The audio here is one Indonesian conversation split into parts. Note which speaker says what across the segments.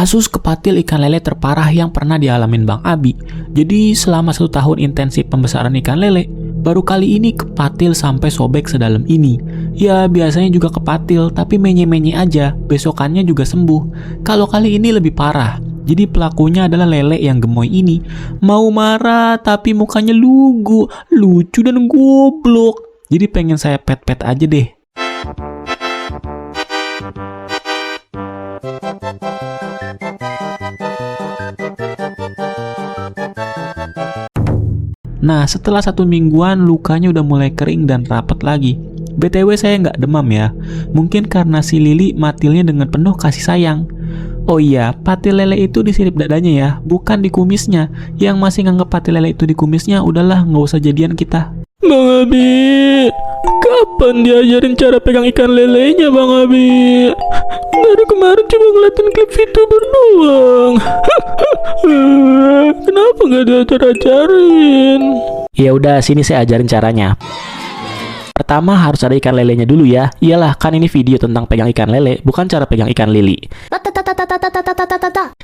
Speaker 1: Kasus kepatil ikan lele terparah yang pernah dialamin Bang Abi. Jadi selama 1 tahun intensif pembesaran ikan lele, baru kali ini kepatil sampai sobek sedalam ini. Ya biasanya juga kepatil, tapi menye-menye aja, besokannya juga sembuh. Kalau kali ini lebih parah. Jadi pelakunya adalah lele yang gemoy ini. Mau marah tapi mukanya lugu, lucu dan goblok. Jadi pengen saya pet-pet aja deh. Nah, setelah 1 mingguan lukanya udah mulai kering dan rapat lagi. BTW saya nggak demam ya. Mungkin karena si Lili matilnya dengan penuh kasih sayang. Oh iya, patil lele itu di sirip dadanya ya, bukan di kumisnya. Yang masih nganggep patil lele itu di kumisnya, udahlah nggak usah jadian kita. Bang Abi, kapan diajarin cara pegang ikan lelenya Bang Abi? Dari kemarin cuma ngeliatin klip VTuber doang. Kenapa nggak diajar-ajarin? Ya udah, sini saya ajarin caranya. Pertama harus ada ikan lelenya dulu ya. Iyalah, kan ini video tentang pegang ikan lele, bukan cara pegang ikan lili.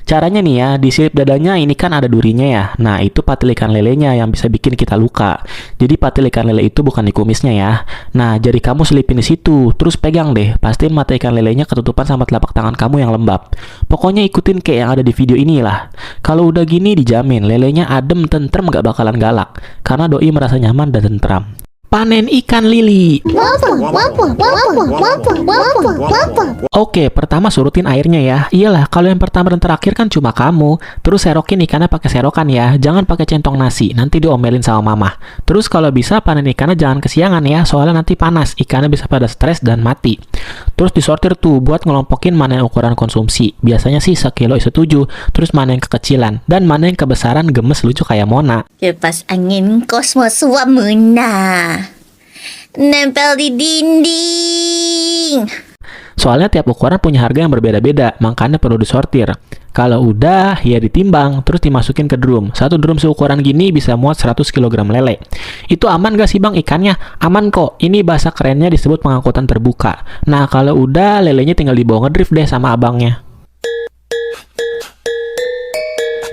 Speaker 1: Caranya nih ya, di sirip dadanya ini kan ada durinya ya. Nah, itu patil ikan lelenya yang bisa bikin kita luka. Jadi patil ikan lele itu bukan di kumisnya ya. Nah, jari kamu selipin di situ, terus pegang deh. Pastiin mata ikan lelenya ketutupan sama telapak tangan kamu yang lembab. Pokoknya ikutin kayak yang ada di video ini lah. Kalau udah gini dijamin lelenya adem, tentrem, gak bakalan galak. Karena doi merasa nyaman dan tentram. Panen ikan lili. Oke, pertama surutin airnya ya. Iyalah, kalau yang pertama dan terakhir kan cuma kamu. Terus serokin ikannya pakai serokan ya. Jangan pakai centong nasi, nanti diomelin sama mama. Terus kalau bisa panen ikannya jangan kesiangan ya, soalnya nanti panas. Ikannya bisa pada stres dan mati. Terus disortir tuh buat ngelompokin mana yang ukuran konsumsi. Biasanya sih 1 kilo setuju. Terus mana yang kekecilan dan mana yang kebesaran gemes lucu kayak Mona.
Speaker 2: Kipas angin kosmos Wamuna nempel di dinding.
Speaker 1: Soalnya tiap ukuran punya harga yang berbeda-beda, makanya perlu disortir. Kalau udah, ya ditimbang, terus dimasukin ke drum. 1 drum seukuran gini bisa muat 100 kg lele. Itu aman gak sih bang ikannya? Aman kok, ini bahasa kerennya disebut pengangkutan terbuka. Nah kalau udah, lelenya tinggal dibawa ngedrift deh sama abangnya.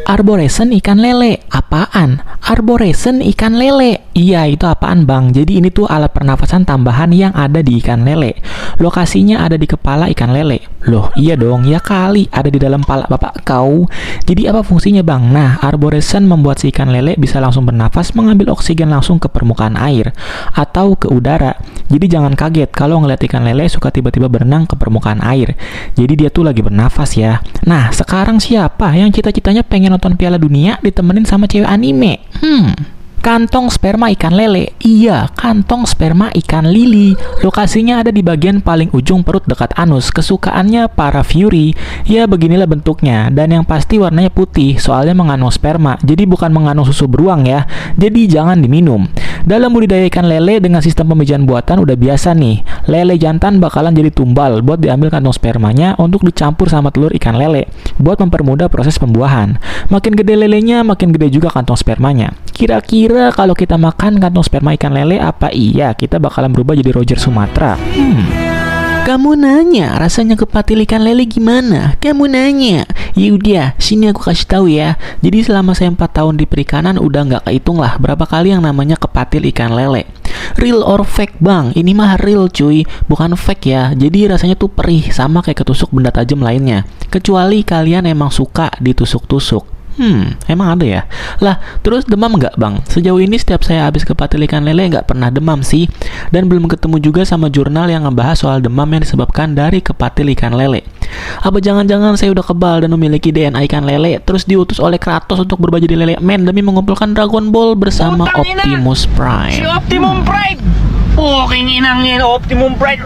Speaker 1: Arboresan ikan lele. Apaan? Arboresan ikan lele. Iya, itu apaan bang? Jadi ini tuh alat pernafasan tambahan yang ada di ikan lele. Lokasinya ada di kepala ikan lele. Loh, iya dong, ya kali ada di dalam kepala bapak kau. Jadi apa fungsinya bang? Nah, arboresan membuat si ikan lele bisa langsung bernafas mengambil oksigen langsung ke permukaan air atau ke udara. Jadi jangan kaget kalau ngeliat ikan lele suka tiba-tiba berenang ke permukaan air. Jadi dia tuh lagi bernafas ya. Nah, sekarang siapa yang cita-citanya pengen nonton Piala Dunia ditemenin sama cewek anime? Kantong sperma ikan lele. Iya, kantong sperma ikan lili. Lokasinya ada di bagian paling ujung perut dekat anus. Kesukaannya para Fury. Ya beginilah bentuknya. Dan yang pasti warnanya putih, soalnya mengandung sperma. Jadi bukan mengandung susu beruang ya. Jadi jangan diminum. Dalam budidaya ikan lele dengan sistem pemijahan buatan udah biasa nih. Lele jantan bakalan jadi tumbal buat diambil kantong spermanya untuk dicampur sama telur ikan lele buat mempermudah proses pembuahan. Makin gede lelenya, makin gede juga kantong spermanya. Kira-kira kalau kita makan kantong sperma ikan lele, apa iya kita bakalan berubah jadi Roger Sumatra? Kamu nanya rasanya kepatil ikan lele gimana? Kamu nanya. Yaudah, sini aku kasih tahu ya. Jadi selama saya 4 tahun di perikanan udah nggak kehitung lah berapa kali yang namanya kepatil ikan lele. Real or fake bang? Ini mah real cuy, bukan fake ya. Jadi rasanya tuh perih sama kayak ketusuk benda tajam lainnya. Kecuali kalian emang suka ditusuk-tusuk. Emang ada ya? Lah, terus demam nggak bang? Sejauh ini setiap saya habis kepatil ikan lele nggak pernah demam sih. Dan belum ketemu juga sama jurnal yang ngebahas soal demam yang disebabkan dari kepatil ikan lele. Apa jangan-jangan saya udah kebal dan memiliki DNA ikan lele, terus diutus oleh Kratos untuk berubah jadi lele man demi mengumpulkan Dragon Ball bersama Optimus Prime.
Speaker 3: Si Optimum Prime! Oh, kinginangin Optimum Prime!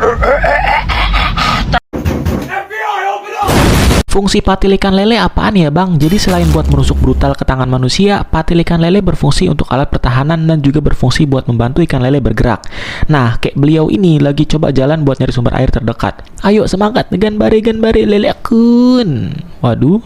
Speaker 1: Fungsi patil ikan lele apaan ya bang? Jadi selain buat menusuk brutal ke tangan manusia, patil ikan lele berfungsi untuk alat pertahanan dan juga berfungsi buat membantu ikan lele bergerak. Nah, kayak beliau ini lagi coba jalan buat nyari sumber air terdekat. Ayo semangat, ganbare lele akun. Waduh.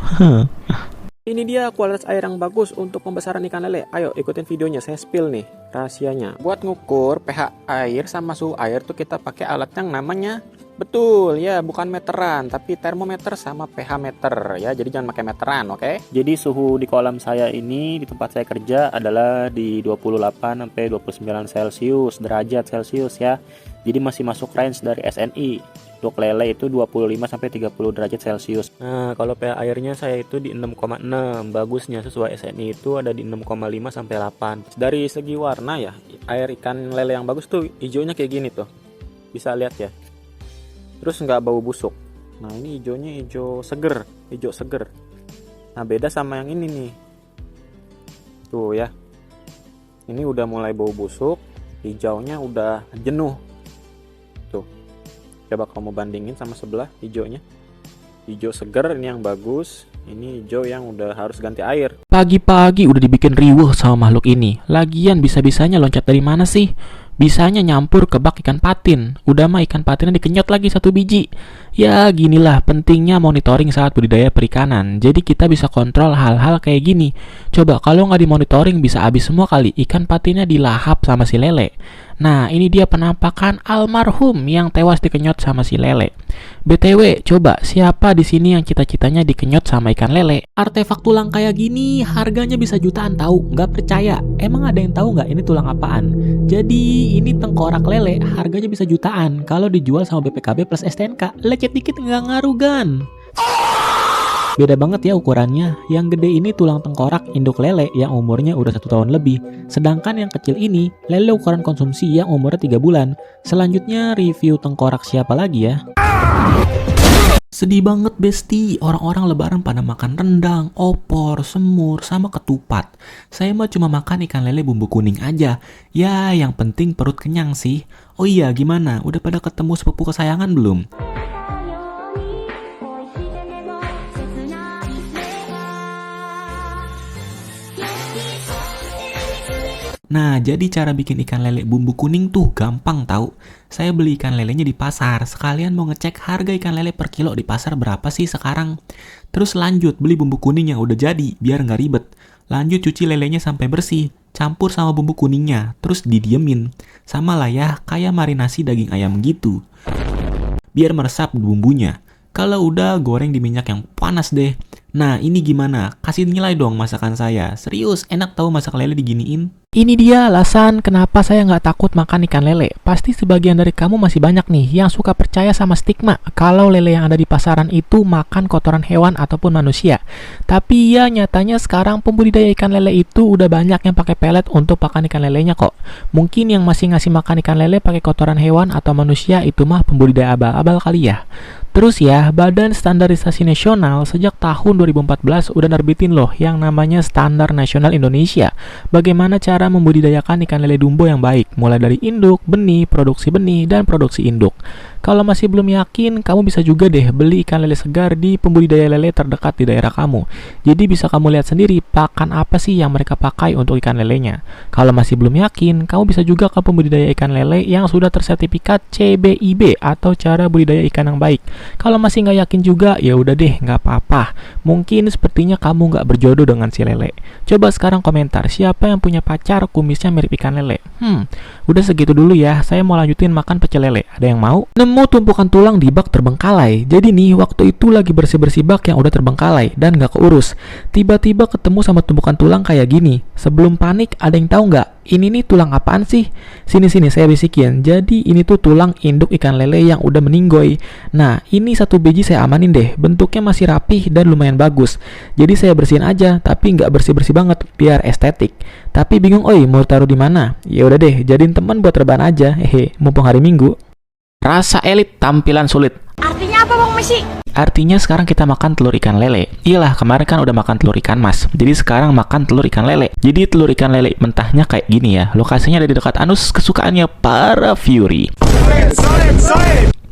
Speaker 1: Ini dia kualitas air yang bagus untuk pembesaran ikan lele. Ayo ikutin videonya, saya spill nih rahasianya. Buat ngukur pH air sama suhu air tuh kita pakai alat yang namanya Betul, ya bukan meteran, tapi termometer sama pH meter ya. Jadi jangan pakai meteran, oke? Jadi suhu di kolam saya ini di tempat saya kerja adalah di 28 sampai 29 Celcius, derajat Celcius ya. Jadi masih masuk range dari SNI. Untuk lele itu 25 sampai 30 derajat Celcius. Nah, kalau pH airnya saya itu di 6,6. Bagusnya sesuai SNI itu ada di 6,5 sampai 8. Dari segi warna ya, air ikan lele yang bagus tuh hijaunya kayak gini tuh. Bisa lihat ya. Terus nggak bau busuk. Nah ini hijaunya hijau seger. Nah beda sama yang ini nih. Tuh ya. Ini udah mulai bau busuk. Hijaunya udah jenuh. Tuh. Coba kamu bandingin sama sebelah hijaunya. Hijau seger ini yang bagus. Ini hijau yang udah harus ganti air. Pagi-pagi udah dibikin riweuh sama makhluk ini. Lagian bisa-bisanya loncat dari mana sih? Bisanya nyampur ke bak ikan patin. Udah mah ikan patinnya dikenyot lagi 1 biji. Ya ginilah pentingnya monitoring saat budidaya perikanan. Jadi kita bisa kontrol hal-hal kayak gini. Coba kalau nggak dimonitoring bisa habis semua kali. Ikan patinnya dilahap sama si lele. Nah ini dia penampakan almarhum yang tewas dikenyot sama si lele. BTW, coba siapa di sini yang cita-citanya dikenyot sama ikan lele? Artefak tulang kayak gini harganya bisa jutaan tahu. Nggak percaya? Emang ada yang tahu nggak ini tulang apaan? Jadi ini tengkorak lele harganya bisa jutaan kalau dijual sama BPKB plus STNK. Lecet dikit nggak ngaruh gan. Beda banget ya ukurannya. Yang gede ini tulang tengkorak induk lele yang umurnya udah 1 tahun lebih. Sedangkan yang kecil ini lele ukuran konsumsi yang umurnya 3 bulan. Selanjutnya review tengkorak siapa lagi ya? Sedih banget besti, orang-orang lebaran pada makan rendang, opor, semur, sama ketupat. Saya mah cuma makan ikan lele bumbu kuning aja. Ya, yang penting perut kenyang sih. Oh iya, gimana? Udah pada ketemu sepupu kesayangan belum? Nah, jadi cara bikin ikan lele bumbu kuning tuh gampang tahu. Saya beli ikan lelenya di pasar, sekalian mau ngecek harga ikan lele per kilo di pasar berapa sih sekarang. Terus lanjut beli bumbu kuning yang udah jadi, biar nggak ribet. Lanjut cuci lelenya sampai bersih, campur sama bumbu kuningnya, terus didiemin. Sama lah ya, kayak marinasi daging ayam gitu. Biar meresap bumbunya. Kalau udah, goreng di minyak yang panas deh. Nah, ini gimana? Kasih nilai dong masakan saya. Serius, enak tahu masak lele diginiin? Ini dia alasan kenapa saya nggak takut makan ikan lele. Pasti sebagian dari kamu masih banyak nih yang suka percaya sama stigma kalau lele yang ada di pasaran itu makan kotoran hewan ataupun manusia. Tapi ya nyatanya sekarang pembudidaya ikan lele itu udah banyak yang pakai pelet untuk pakan ikan lelenya kok. Mungkin yang masih ngasih makan ikan lele pakai kotoran hewan atau manusia itu mah pembudidaya abal-abal kali ya. Terus ya, Badan Standarisasi Nasional sejak tahun 2014 udah nerbitin loh yang namanya Standar Nasional Indonesia. Bagaimana cara membudidayakan ikan lele dumbo yang baik, mulai dari induk, benih, dan produksi induk. Kalau masih belum yakin, kamu bisa juga deh beli ikan lele segar di pembudidaya lele terdekat di daerah kamu. Jadi bisa kamu lihat sendiri pakan apa sih yang mereka pakai untuk ikan lelenya. Kalau masih belum yakin, kamu bisa juga ke pembudidaya ikan lele yang sudah tersertifikat CBIB atau cara budidaya ikan yang baik. Kalau masih nggak yakin juga, ya udah deh, nggak apa-apa. Mungkin sepertinya kamu nggak berjodoh dengan si lele. Coba sekarang komentar, siapa yang punya pacar kumisnya mirip ikan lele? Udah segitu dulu ya, saya mau lanjutin makan pecel lele. Ada yang mau? Nemu tumpukan tulang di bak terbengkalai. Jadi nih, waktu itu lagi bersih-bersih bak yang udah terbengkalai dan nggak keurus. Tiba-tiba ketemu sama tumpukan tulang kayak gini. Sebelum panik, ada yang tahu nggak? Ini nih tulang apaan sih? Sini saya bisikin. Jadi ini tuh tulang induk ikan lele yang udah meninggoy. Nah, ini 1 biji saya amanin deh. Bentuknya masih rapih dan lumayan bagus. Jadi saya bersihin aja, tapi nggak bersih-bersih banget, biar estetik. Tapi bingung, oi mau taruh di mana? Ya udah deh, jadiin teman buat rebahan aja. Mumpung hari Minggu. Rasa elit, tampilan sulit.
Speaker 2: Artinya apa Bang Messi?
Speaker 1: Artinya sekarang kita makan telur ikan lele. Iyalah, kemarin kan udah makan telur ikan mas. Jadi sekarang makan telur ikan lele. Jadi telur ikan lele mentahnya kayak gini ya. Lokasinya ada di dekat anus kesukaannya para Fury.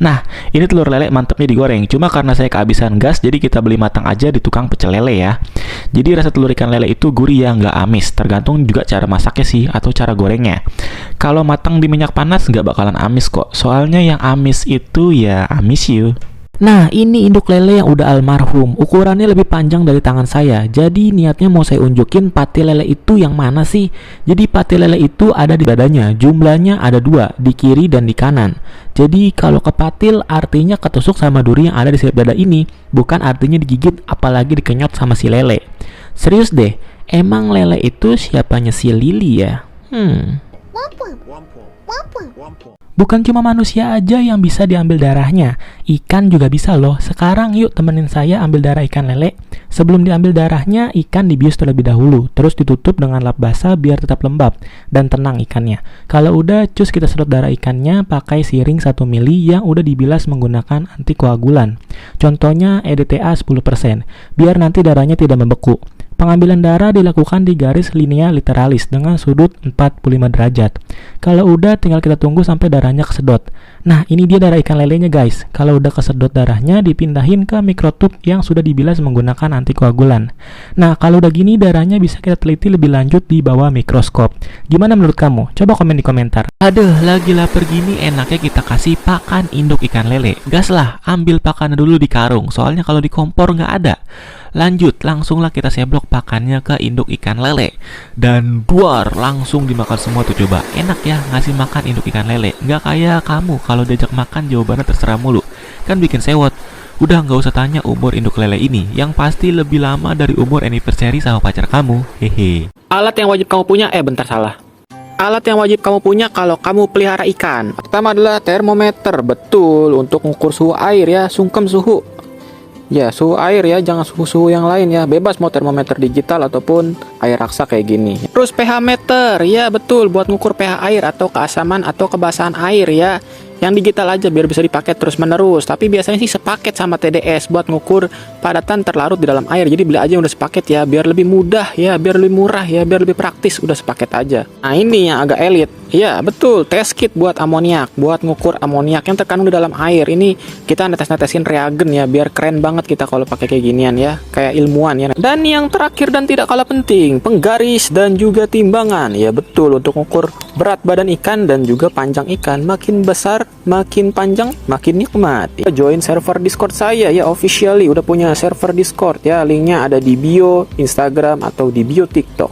Speaker 1: Nah, ini telur lele mantepnya digoreng. Cuma karena saya kehabisan gas, jadi kita beli matang aja di tukang pecel lele ya. Jadi rasa telur ikan lele itu gurih ya, nggak amis. Tergantung juga cara masaknya sih, atau cara gorengnya. Kalau matang di minyak panas nggak bakalan amis kok. Soalnya yang amis itu ya amis you. Nah, ini induk lele yang udah almarhum. Ukurannya lebih panjang dari tangan saya. Jadi niatnya mau saya unjukin pati lele itu yang mana sih? Jadi pati lele itu ada di dadanya. Jumlahnya ada 2, di kiri dan di kanan. Jadi kalau kepatil artinya ketusuk sama duri yang ada di sirip dada ini. Bukan artinya digigit apalagi dikenyot sama si lele. Serius deh, emang lele itu siapanya si Lili ya? Bukan cuma manusia aja yang bisa diambil darahnya, ikan juga bisa loh. Sekarang yuk temenin saya ambil darah ikan lele. Sebelum diambil darahnya, ikan dibius terlebih dahulu, terus ditutup dengan lap basah biar tetap lembab dan tenang ikannya. Kalau udah, cus kita sedot darah ikannya pakai siring 1 mili yang udah dibilas menggunakan antikoagulan. Contohnya EDTA 10%, biar nanti darahnya tidak membeku. Pengambilan darah dilakukan di garis linea literalis dengan sudut 45 derajat. Kalau udah, tinggal kita tunggu sampai darahnya kesedot. Nah, ini dia darah ikan lelenya guys. Kalau udah kesedot darahnya, dipindahin ke mikrotub yang sudah dibilas menggunakan antikoagulan. Nah, kalau udah gini, darahnya bisa kita teliti lebih lanjut di bawah mikroskop. Gimana menurut kamu? Coba komen di komentar. Aduh, lagi lapar gini enaknya kita kasih pakan induk ikan lele. Gas lah, ambil pakan dulu di karung. Soalnya kalau di kompor nggak ada. Lanjut, langsunglah kita seblok pakannya ke induk ikan lele. Dan duar, langsung dimakan semua tuh coba. Enak ya ngasih makan induk ikan lele. Nggak kayak kamu kalau diajak makan jawabannya terserah mulu. Kan bikin sewot. Udah nggak usah tanya umur induk lele ini. Yang pasti lebih lama dari umur anniversary sama pacar kamu. Hehe. Alat yang wajib kamu punya, salah. Alat yang wajib kamu punya kalau kamu pelihara ikan. Pertama adalah termometer. Betul, untuk mengukur suhu air ya, sungkem suhu. Ya, suhu air ya, jangan suhu-suhu yang lain ya. Bebas mau termometer digital ataupun air raksa kayak gini. Terus pH meter, ya betul, buat ngukur pH air atau keasaman atau kebasahan air ya. Yang digital aja biar bisa dipakai terus-menerus. Tapi biasanya sih sepaket sama TDS buat ngukur padatan terlarut di dalam air. Jadi beli aja yang udah sepaket ya, biar lebih mudah ya, biar lebih murah ya, biar lebih praktis, udah sepaket aja. Nah, ini yang agak elit. Ya, betul, test kit buat amoniak, buat ngukur amoniak yang terkandung di dalam air. Ini kita netes-netesin reagen ya, biar keren banget kita kalau pakai kayak ginian ya, kayak ilmuwan ya. Dan yang terakhir dan tidak kalah penting, penggaris dan juga timbangan. Ya betul, untuk ngukur berat badan ikan dan juga panjang ikan. Makin besar, makin panjang, makin nikmat. Ya, join server Discord saya ya, officially udah punya server Discord ya. Linknya ada di bio Instagram atau di bio TikTok.